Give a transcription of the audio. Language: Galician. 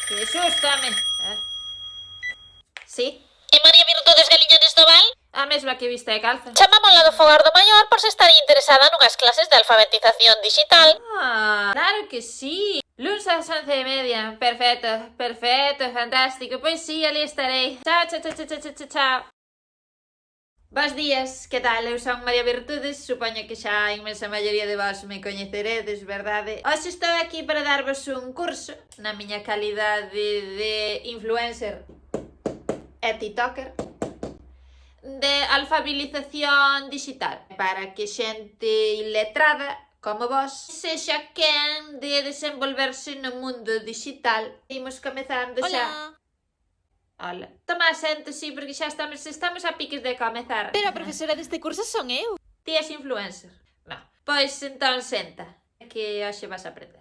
Que susto, home. Sí? E María Virtudes Galiñanes do Val? A mesma que viste de calza. Chamámola do Fogar do Maior por se estaría interesada nunhas clases de alfabetización digital. Claro que sí. Luns ás 11:30. Perfecto, perfecto, fantástico. Pois sí, ali estarei. Chao, chao, chao, chao, chao, chao, chao. Bos días, que tal? Eu son María Virtudes, supoño que xa a inmensa maioría de vós me coñeceredes, verdade? Hoxe estou aquí para darvos un curso na miña calidade de influencer e tiktoker de alfabetización digital para que xente iletrada como vos sexa quen de desenvolverse no mundo digital. Imos comezando xa. Hola. Toma asento, sí, porque xa estamos a piques de comezar. Pero a profesora deste curso son eu. Ti és influencer? Non. Pois entón senta, que hoxe vas a aprender.